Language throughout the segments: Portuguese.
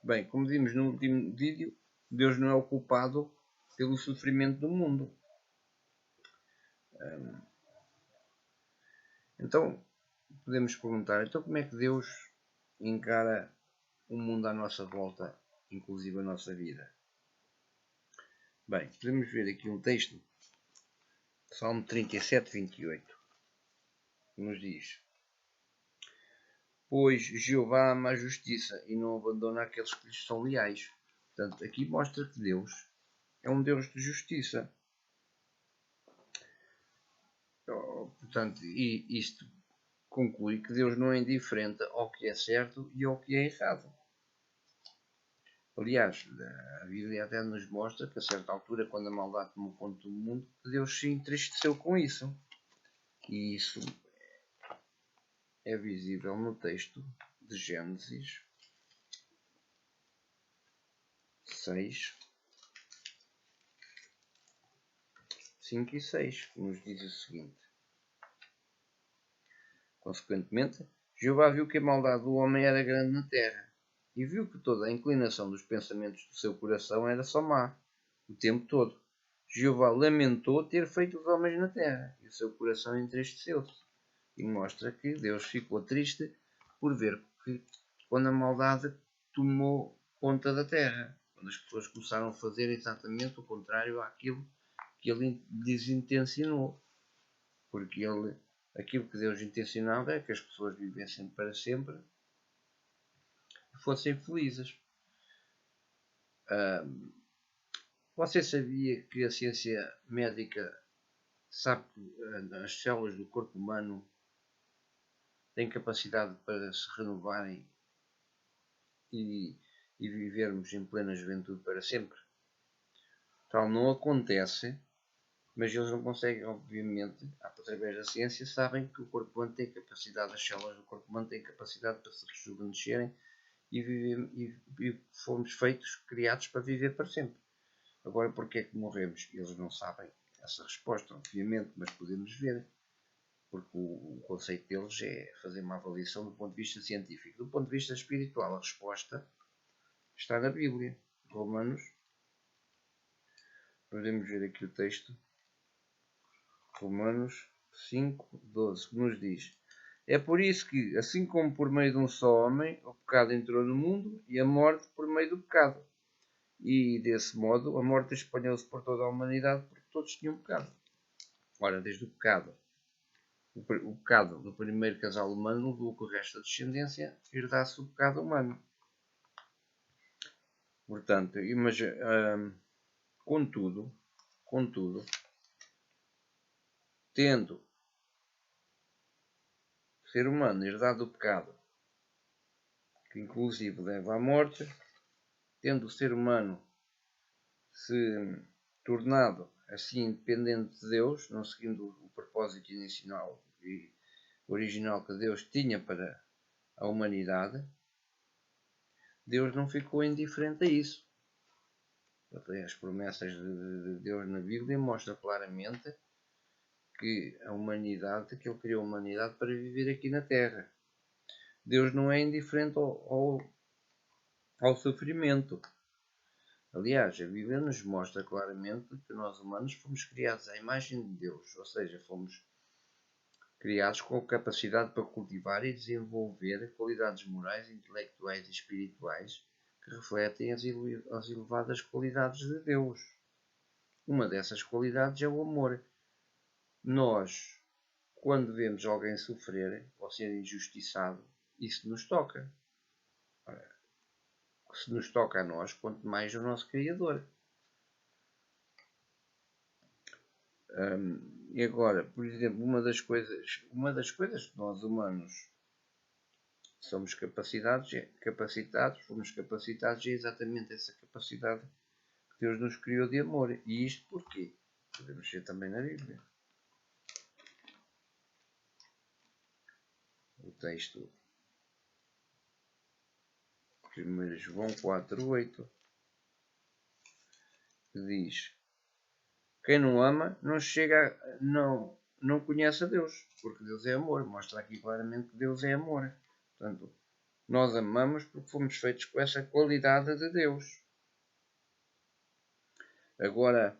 Bem, como vimos no último vídeo, Deus não é o culpado pelo sofrimento do mundo. Então, podemos perguntar, então como é que Deus encara o mundo à nossa volta, inclusive a nossa vida? Bem, podemos ver aqui um texto, Salmo 37, 28, que nos diz: Pois Jeová ama a justiça e não abandona aqueles que lhes são leais. Portanto, aqui mostra que Deus é um Deus de justiça. Portanto, e isto conclui que Deus não é indiferente ao que é certo e ao que é errado. Aliás, a Bíblia até nos mostra que a certa altura, quando a maldade tomou conta do mundo, Deus se entristeceu com isso. E isso é visível no texto de Gênesis 6, 5 e 6, que nos diz o seguinte: Consequentemente, Jeová viu que a maldade do homem era grande na terra, e viu que toda a inclinação dos pensamentos do seu coração era só má, o tempo todo. Jeová lamentou ter feito os homens na terra, e o seu coração entristeceu-se. E mostra que Deus ficou triste por ver que quando a maldade tomou conta da terra, quando as pessoas começaram a fazer exatamente o contrário àquilo que ele lhes intencionou. Porque aquilo que Deus intencionava é que as pessoas vivessem para sempre e fossem felizes. Você sabia que a ciência médica sabe que as células do corpo humano têm capacidade para se renovarem e vivermos em plena juventude para sempre? Tal não acontece, mas eles não conseguem, obviamente, através da ciência, sabem que o corpo humano tem capacidade, as células do corpo humano têm capacidade para se rejuvenescerem e fomos feitos, criados para viver para sempre. Agora, porquê é que morremos? Eles não sabem essa resposta, obviamente, mas podemos ver, porque o conceito deles é fazer uma avaliação do ponto de vista científico. Do ponto de vista espiritual, a resposta está na Bíblia. Romanos, podemos ver aqui o texto, Romanos 5, 12, que nos diz: É por isso que, assim como por meio de um só homem, o pecado entrou no mundo e a morte por meio do pecado. E desse modo a morte espalhou-se por toda a humanidade porque todos tinham pecado. Ora, desde o pecado do primeiro casal humano levou que o resto da descendência herdasse o pecado humano. Portanto, contudo, tendo o ser humano herdado o pecado, que inclusive leva à morte, tendo o ser humano se tornado assim independente de Deus, não seguindo o propósito inicial e original que Deus tinha para a humanidade, Deus não ficou indiferente a isso. As promessas de Deus na Bíblia mostram claramente que a humanidade, que Ele criou a humanidade para viver aqui na Terra. Deus não é indiferente ao sofrimento. Aliás, a Bíblia nos mostra claramente que nós humanos fomos criados à imagem de Deus, ou seja, fomos criados com capacidade para cultivar e desenvolver qualidades morais, intelectuais e espirituais que refletem as elevadas qualidades de Deus. Uma dessas qualidades é o amor. Nós, quando vemos alguém sofrer ou ser injustiçado, isso nos toca. Ora, se nos toca a nós, quanto mais o nosso Criador. E agora, por exemplo, uma das coisas que nós humanos somos fomos capacitados é exatamente essa capacidade que Deus nos criou de amor. E isto porquê? Podemos ver também na Bíblia. O texto 1 João 4,8 que diz: Quem não ama não conhece a Deus, porque Deus é amor. Mostra aqui claramente que Deus é amor. Portanto, Nós amamos porque fomos feitos com essa qualidade de Deus. Agora,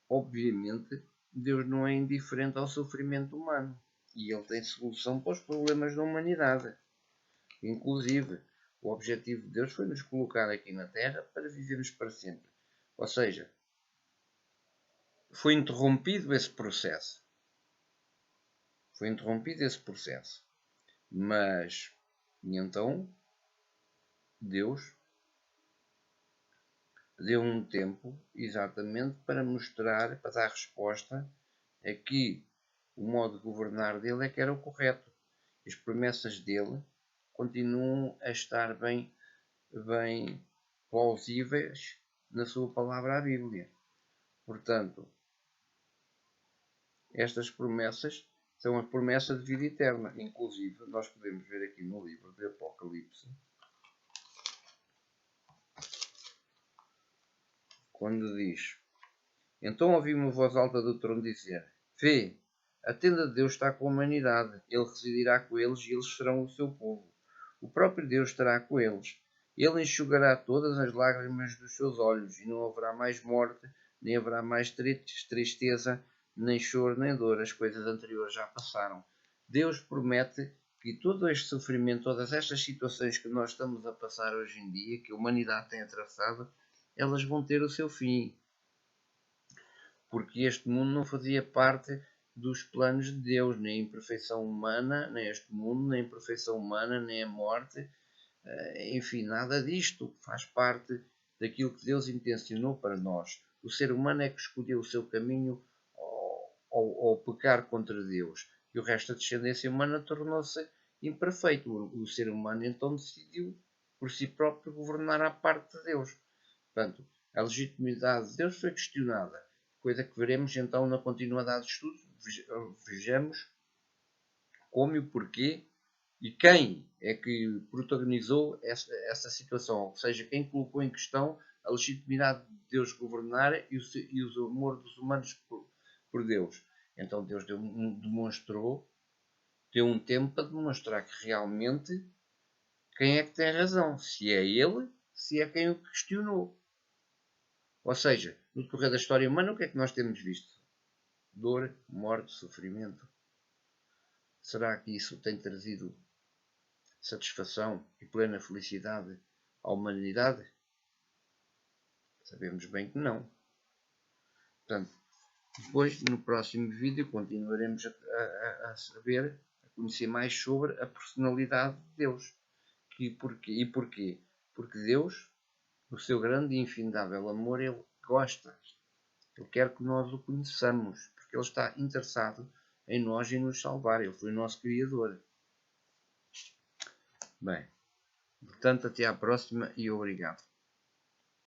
obviamente, Deus não é indiferente ao sofrimento humano. E Ele tem solução para os problemas da humanidade. Inclusive, o objetivo de Deus foi nos colocar aqui na Terra para vivermos para sempre. Ou seja, foi interrompido esse processo. Mas, e então, Deus deu um tempo exatamente para mostrar, para dar resposta a que o modo de governar dele é que era o correto. As promessas dele continuam a estar bem plausíveis na sua palavra, a Bíblia. Portanto, estas promessas são a promessa de vida eterna. Inclusive, nós podemos ver aqui no livro de Apocalipse, quando diz: então ouvi uma voz alta do trono dizer: vê, a tenda de Deus está com a humanidade, ele residirá com eles e eles serão o seu povo. O próprio Deus estará com eles. Ele enxugará todas as lágrimas dos seus olhos, e não haverá mais morte, nem haverá mais tristeza, nem choro, nem dor. As coisas anteriores já passaram. Deus promete que todo este sofrimento, todas estas situações que nós estamos a passar hoje em dia, que a humanidade tem atravessado, elas vão ter o seu fim. Porque este mundo não fazia parte dos planos de Deus, nem a imperfeição humana, nem este mundo, nem a imperfeição humana, nem a morte, enfim, nada disto faz parte daquilo que Deus intencionou para nós. O ser humano é que escolheu o seu caminho ao pecar contra Deus, e o resto da descendência humana tornou-se imperfeito. O ser humano então decidiu por si próprio governar à parte de Deus. Portanto, a legitimidade de Deus foi questionada, coisa que veremos então na continuidade do estudo. Vejamos como e o porquê e quem é que protagonizou essa situação, ou seja, quem colocou em questão a legitimidade de Deus governar e o amor dos humanos por Deus. Então Deus deu um tempo para demonstrar que realmente quem é que tem razão, se é ele, se é quem o questionou. Ou seja, no decorrer da história humana, o que é que nós temos visto? Dor, morte, sofrimento. Será que isso tem trazido satisfação e plena felicidade à humanidade? Sabemos bem que não. Portanto, depois, no próximo vídeo, continuaremos a saber, a conhecer mais sobre a personalidade de Deus. E porquê? Porque Deus, no seu grande e infindável amor, Ele gosta. Ele quer que nós o conheçamos, porque Ele está interessado em nós e nos salvar. Ele foi o nosso Criador. Bem, portanto, até à próxima e obrigado.